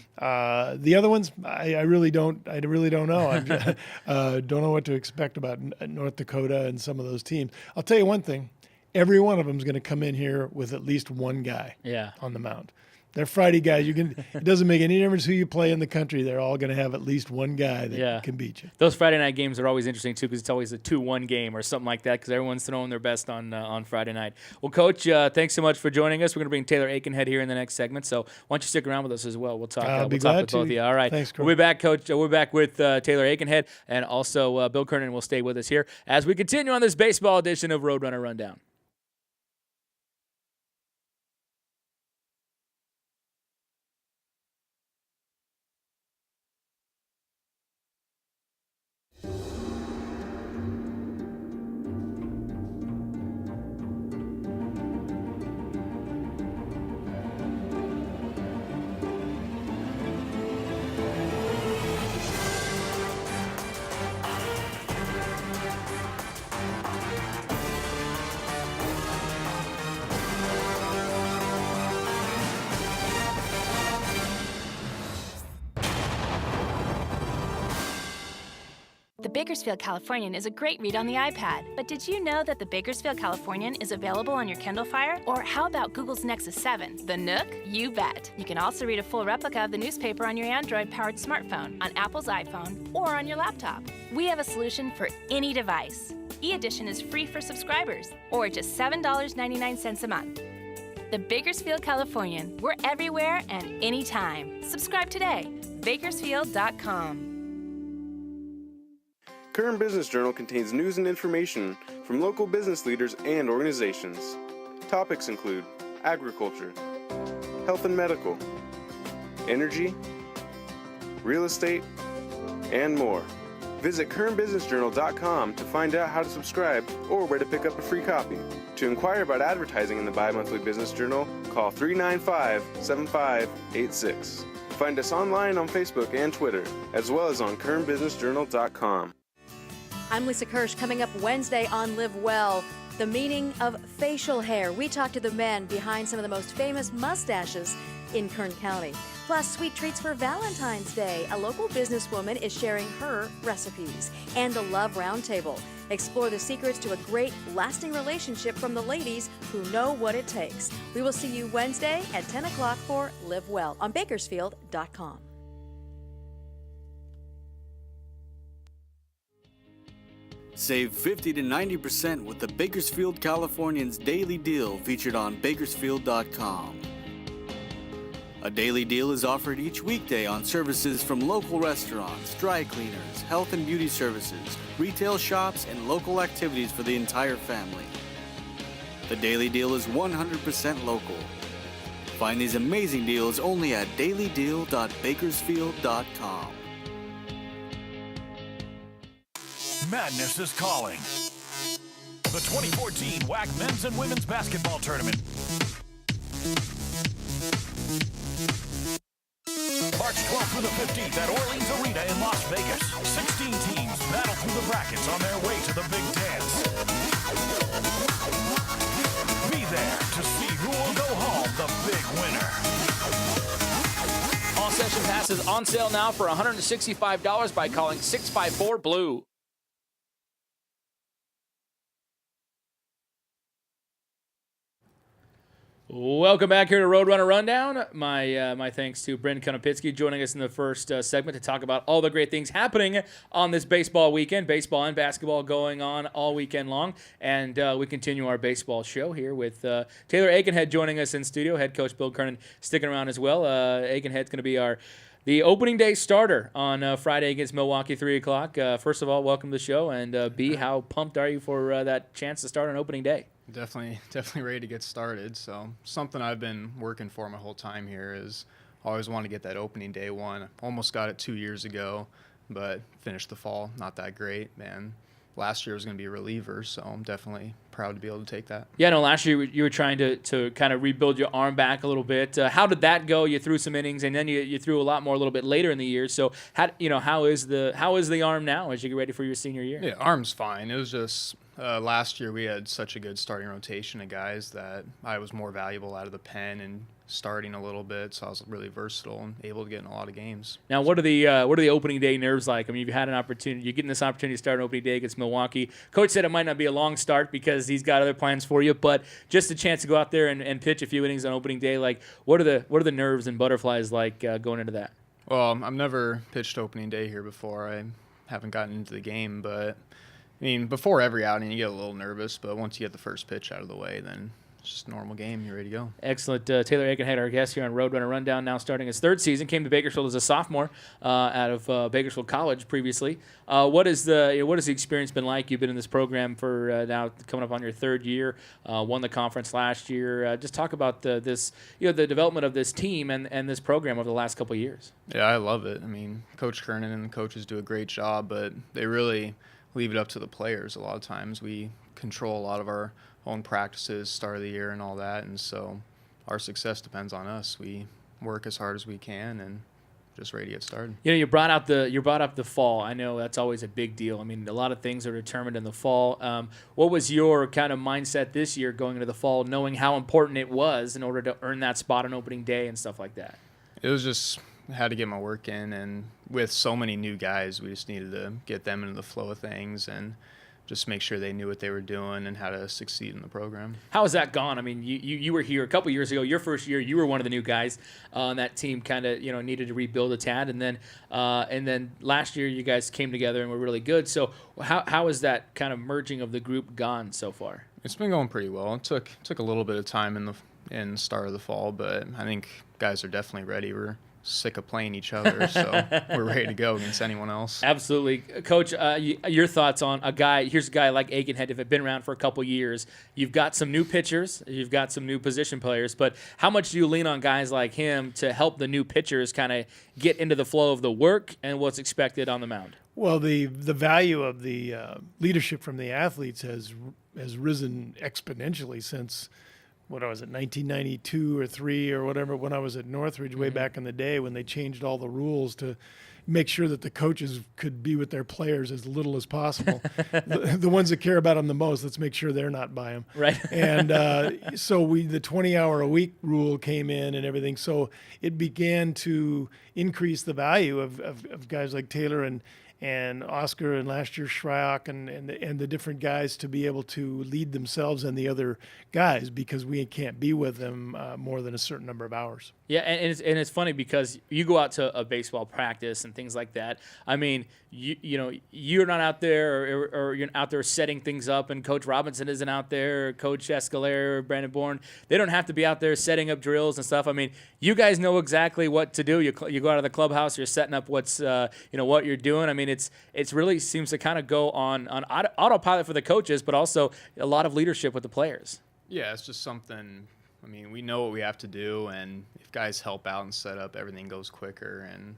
The other ones, I really don't know. I don't know what to expect about North Dakota and some of those teams. I'll tell you one thing: every one of them is going to come in here with at least one guy on the mound. They're Friday guys. It doesn't make any difference who you play in the country. They're all going to have at least one guy that can beat you. Those Friday night games are always interesting, too, because it's always a 2-1 game or something like that, because everyone's throwing their best on Friday night. Well, Coach, thanks so much for joining us. We're going to bring Taylor Aikenhead here in the next segment, so why don't you stick around with us as well. We'll talk, I'll be talk glad with to. both of you. All right. Thanks, Coach. We'll be back, Coach. We're back with Taylor Aikenhead, and also Bill Kernen will stay with us here as we continue on this baseball edition of Roadrunner Rundown. Bakersfield Californian is a great read on the iPad, but did you know that the Bakersfield Californian is available on your Kindle Fire? Or how about Google's Nexus 7, the Nook? You bet. You can also read a full replica of the newspaper on your Android-powered smartphone, on Apple's iPhone, or on your laptop. We have a solution for any device. E-Edition is free for subscribers, or just $7.99 a month. The Bakersfield Californian. We're everywhere and anytime. Subscribe today. Bakersfield.com. Kern Business Journal contains news and information from local business leaders and organizations. Topics include agriculture, health and medical, energy, real estate, and more. Visit KernBusinessJournal.com to find out how to subscribe or where to pick up a free copy. To inquire about advertising in the bi-monthly Business Journal, call 395-7586. Find us online on Facebook and Twitter, as well as on KernBusinessJournal.com. I'm Lisa Kirsch. Coming up Wednesday on Live Well, the meaning of facial hair. We talk to the men behind some of the most famous mustaches in Kern County. Plus, sweet treats for Valentine's Day. A local businesswoman is sharing her recipes. And the Love Roundtable. Explore the secrets to a great, lasting relationship from the ladies who know what it takes. We will see you Wednesday at 10 o'clock for Live Well on Bakersfield.com. Save 50 to 90% with the Bakersfield Californians Daily Deal featured on Bakersfield.com. A daily deal is offered each weekday on services from local restaurants, dry cleaners, health and beauty services, retail shops, and local activities for the entire family. The daily deal is 100% local. Find these amazing deals only at dailydeal.bakersfield.com. Madness is calling. The 2014 WAC Men's and Women's Basketball Tournament. March 12th through the 15th at Orleans Arena in Las Vegas. 16 teams battle through the brackets on their way to the big dance. Be there to see who will go home the big winner. All session passes on sale now for $165 by calling 654-BLUE. Welcome back here to Roadrunner Rundown. My thanks to Brynn Conapitski joining us in the first segment to talk about all the great things happening on this baseball weekend. Baseball and basketball going on all weekend long. And we continue our baseball show here with Taylor Aikenhead joining us in studio. Head coach Bill Kernen sticking around as well. Aikenhead's going to be the opening day starter on Friday against Milwaukee, 3 o'clock. First of all, welcome to the show. And B, how pumped are you for that chance to start on opening day? Definitely ready to get started. So something I've been working for my whole time here is I always want to get that opening day one. Almost got it 2 years ago, but finished the fall not that great. Man, last year was going to be a reliever, so I'm definitely proud to be able to take that. Yeah, no, last year you were trying to kind of rebuild your arm back a little bit. How did that go? You threw some innings, and then you threw a lot more a little bit later in the year. So how is the arm now as you get ready for your senior year? Yeah, arm's fine. It was just last year we had such a good starting rotation of guys that I was more valuable out of the pen and starting a little bit, so I was really versatile and able to get in a lot of games. Now, what are the opening day nerves like? I mean, you've had an opportunity. You're getting this opportunity to start an opening day against Milwaukee. Coach said it might not be a long start because he's got other plans for you, but just a chance to go out there and pitch a few innings on opening day. Like, what are the nerves and butterflies like going into that? Well, I've never pitched opening day here before. I haven't gotten into the game, but I mean, before every outing, you get a little nervous, but once you get the first pitch out of the way, then it's just a normal game. You're ready to go. Excellent. Taylor Aikenhead, our guest here on Roadrunner Rundown, now starting his third season. Came to Bakersfield as a sophomore out of Bakersfield College previously. What is the experience been like? You've been in this program for now coming up on your third year. Won the conference last year. Just talk about the development of this team and this program over the last couple of years. Yeah, I love it. I mean, Coach Kernen and the coaches do a great job, but they really leave it up to the players a lot of times. We control a lot of our own practices, start of the year and all that, and so our success depends on us. We work as hard as we can and just ready to get started. You brought up the fall. I know that's always a big deal. I mean, a lot of things are determined in the fall. What was your kind of mindset this year going into the fall, knowing how important it was in order to earn that spot on opening day and stuff like that? It was just had to get my work in, and with so many new guys, we just needed to get them into the flow of things and just make sure they knew what they were doing and how to succeed in the program. How has that gone? I mean, you were here a couple years ago. Your first year, you were one of the new guys on that team. Kind of needed to rebuild a tad, and then last year you guys came together and were really good. So how has that kind of merging of the group gone so far? It's been going pretty well. It took a little bit of time in the start of the fall, but I think guys are definitely ready. We're sick of playing each other, so we're ready to go against anyone else. Absolutely. Coach, your thoughts on here's a guy like Aikenhead, if it's been around for a couple years, you've got some new pitchers, you've got some new position players, but how much do you lean on guys like him to help the new pitchers kind of get into the flow of the work and what's expected on the mound? Well, the value of the leadership from the athletes has risen exponentially since, what was it, 1992 or 3 or whatever, when I was at Northridge way back in the day, when they changed all the rules to make sure that the coaches could be with their players as little as possible. the ones that care about them the most, let's make sure they're not by them. Right. And so the 20-hour-a-week rule came in and everything. So it began to increase the value of guys like Taylor and Oscar and last year Shryock and the different guys to be able to lead themselves and the other guys, because we can't be with them more than a certain number of hours. Yeah, and it's funny because you go out to a baseball practice and things like that. I mean, you're not out there or you're out there setting things up, and Coach Robinson isn't out there, or Coach Escalera or Brandon Bourne. They don't have to be out there setting up drills and stuff. I mean, you guys know exactly what to do. You go out of the clubhouse, you're setting up what you're doing. I mean, it's really seems to kind of go on autopilot for the coaches, but also a lot of leadership with the players. Yeah, it's just something. I mean, we know what we have to do, and if guys help out and set up, everything goes quicker, and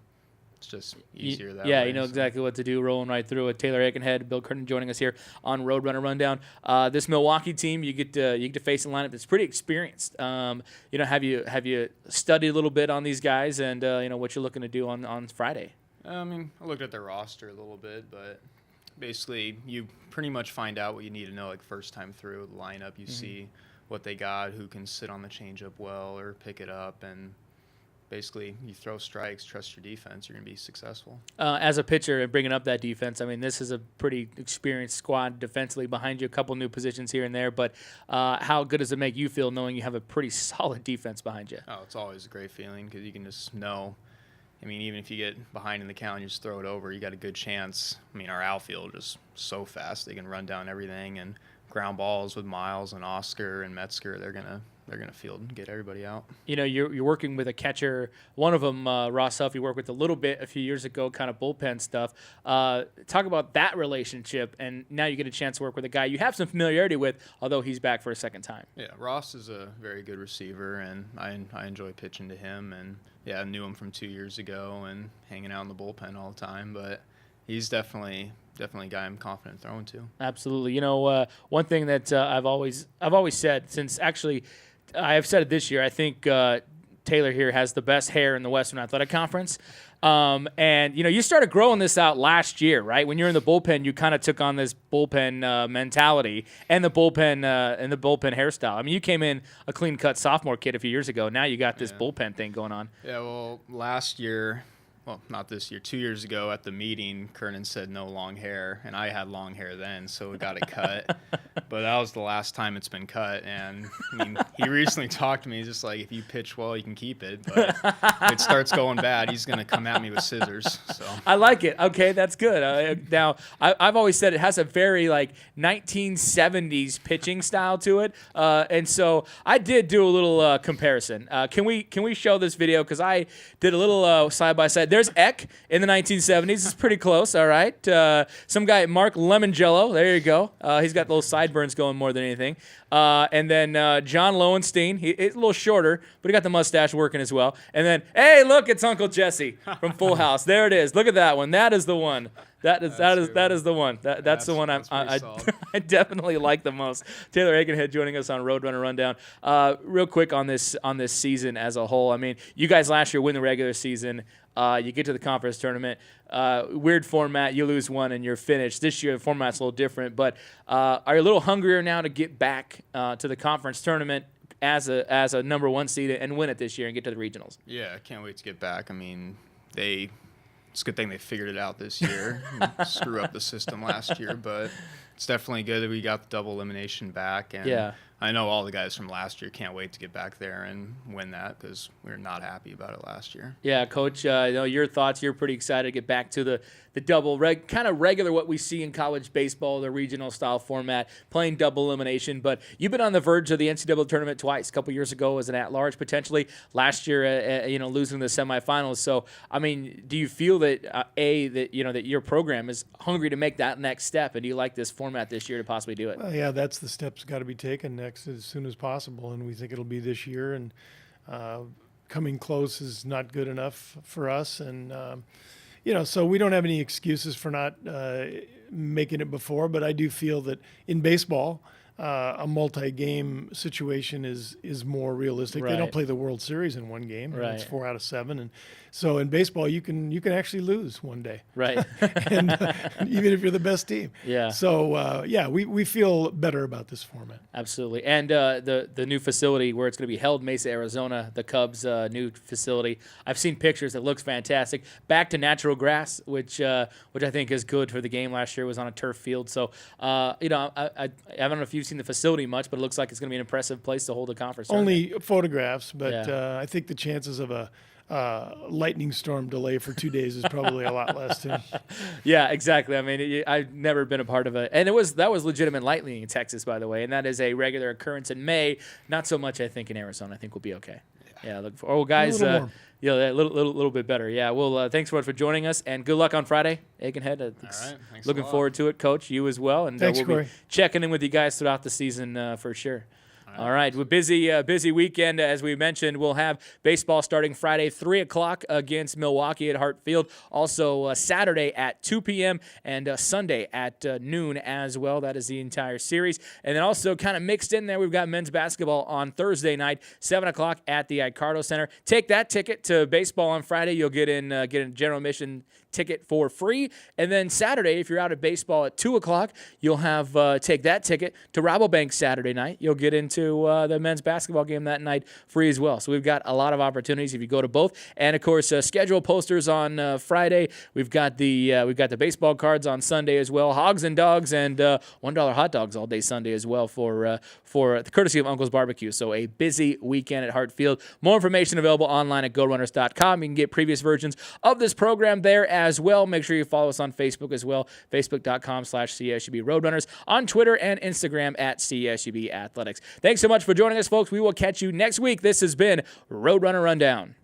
it's just easier that way. Yeah, you know exactly what to do, rolling right through it. Taylor Aikenhead, Bill Kernen joining us here on Roadrunner Rundown. This Milwaukee team, you get to face a lineup that's pretty experienced. Have you studied a little bit on these guys and what you're looking to do on Friday? I mean, I looked at their roster a little bit, but basically you pretty much find out what you need to know, like first time through the lineup. You see what they got, who can sit on the changeup well or pick it up, and basically you throw strikes, trust your defense, you're going to be successful. As a pitcher and bringing up that defense, I mean, this is a pretty experienced squad defensively behind you, a couple new positions here and there, but how good does it make you feel knowing you have a pretty solid defense behind you? Oh, it's always a great feeling because you can just know. I mean, even if you get behind in the count and you just throw it over, you got a good chance. I mean, our outfield is so fast. They can run down everything, and ground balls with Miles and Oscar and Metzger, they're gonna field and get everybody out. You're working with a catcher. One of them, Ross Huff, you worked with a little bit a few years ago, kind of bullpen stuff. Talk about that relationship, and now you get a chance to work with a guy you have some familiarity with, although he's back for a second time. Yeah, Ross is a very good receiver, and I enjoy pitching to him. And yeah, I knew him from 2 years ago and hanging out in the bullpen all the time, but he's definitely a guy I'm confident throwing to. Absolutely. One thing that I've always said, since actually I have said it this year, I think Taylor here has the best hair in the Western Athletic Conference. And you started growing this out last year, right? When you're in the bullpen, you kind of took on this bullpen mentality and the bullpen hairstyle. I mean, you came in a clean-cut sophomore kid a few years ago. Now you got this bullpen thing going on. Yeah, well, last year. Well, not this year. 2 years ago at the meeting, Kernen said no long hair, and I had long hair then, so we got it cut. But that was the last time it's been cut. And I mean, he recently talked to me. He's just like, if you pitch well, you can keep it. But if it starts going bad, he's going to come at me with scissors. So I like it. Okay, that's good. Now, I've always said it has a very 1970s pitching style to it. And so I did do a little comparison. Can we show this video? Because I did a little side by side. There's Eck in the 1970s. It's pretty close, all right. Some guy, Mark Lemongello. There you go. He's got those sideburns going more than anything. And then John Lowenstein. He's a little shorter, but he got the mustache working as well. And then, hey, look, it's Uncle Jesse from Full House. There it is. Look at that one. That is the one. That is the one. That's the one I definitely like the most. Taylor Aikenhead joining us on Roadrunner Rundown. Real quick on this season as a whole. I mean, you guys last year win the regular season. You get to the conference tournament. Weird format. You lose one and you're finished. This year the format's a little different. But are you a little hungrier now to get back to the conference tournament? as a number 1 seed and win it this year and get to the regionals. Yeah, I can't wait to get back. I mean, it's a good thing they figured it out this year. And screw up the system last year, but it's definitely good that we got the double elimination back. And I know all the guys from last year can't wait to get back there and win that because we were not happy about it last year. Yeah, Coach, your thoughts, you're pretty excited to get back to the double, kind of regular what we see in college baseball, the regional style format, playing double elimination. But you've been on the verge of the NCAA tournament twice, a couple years ago as an at-large potentially, last year, losing the semifinals. So, I mean, do you feel that, that your program is hungry to make that next step, and do you like this format this year to possibly do it? Well, yeah, that's the steps got to be taken next as soon as possible, and we think it'll be this year. And coming close is not good enough for us, and so we don't have any excuses for not making it before. But I do feel that in baseball, a multi-game situation is more realistic. Right. They don't play the World Series in one game. Right. It's 4 out of 7, and so in baseball you can actually lose one day. Right. And even if you're the best team. Yeah. So we feel better about this format. Absolutely. And the new facility where it's going to be held, Mesa, Arizona, the Cubs' new facility. I've seen pictures. It looks fantastic. Back to natural grass, which I think is good for the game. Last year it was on a turf field. So I don't know if you've seen the facility much, but it looks like it's going to be an impressive place to hold a conference. Only photographs, but I think the chances of a lightning storm delay for 2 days is probably a lot less too. Yeah, exactly. I mean, I've never been a part of it, and that was legitimate lightning in Texas, by the way, and that is a regular occurrence in May. Not so much, I think, in Arizona. I think we'll be okay. Yeah, look for guys. A little bit better. Yeah. Well, thanks so much for joining us, and good luck on Friday, Aikenhead. All right. Thanks looking forward to it, Coach. You as well, and thanks, we'll be checking in with you guys throughout the season for sure. All right, we're busy weekend. As we mentioned, we'll have baseball starting Friday, 3 o'clock against Milwaukee at Hart Field. Also Saturday at 2 p.m. and Sunday at noon as well. That is the entire series. And then also kind of mixed in there, we've got men's basketball on Thursday night, 7 o'clock at the Icardo Center. Take that ticket to baseball on Friday. You'll get a general admission ticket for free. And then Saturday, if you're out at baseball at 2 o'clock, you'll have take that ticket to Rabobank Saturday night. You'll get into the men's basketball game that night free as well. So we've got a lot of opportunities if you go to both. And of course, schedule posters on Friday. We've got the baseball cards on Sunday as well. Hogs and dogs and $1 hot dogs all day Sunday as well for the courtesy of Uncle's Barbecue. So a busy weekend at Hart Field. More information available online at GoRunners.com. You can get previous versions of this program there as well. Make sure you follow us on Facebook as well. Facebook.com/CSUB Roadrunners. On Twitter and Instagram at CSUB Athletics. Thanks so much for joining us, folks. We will catch you next week. This has been Roadrunner Rundown.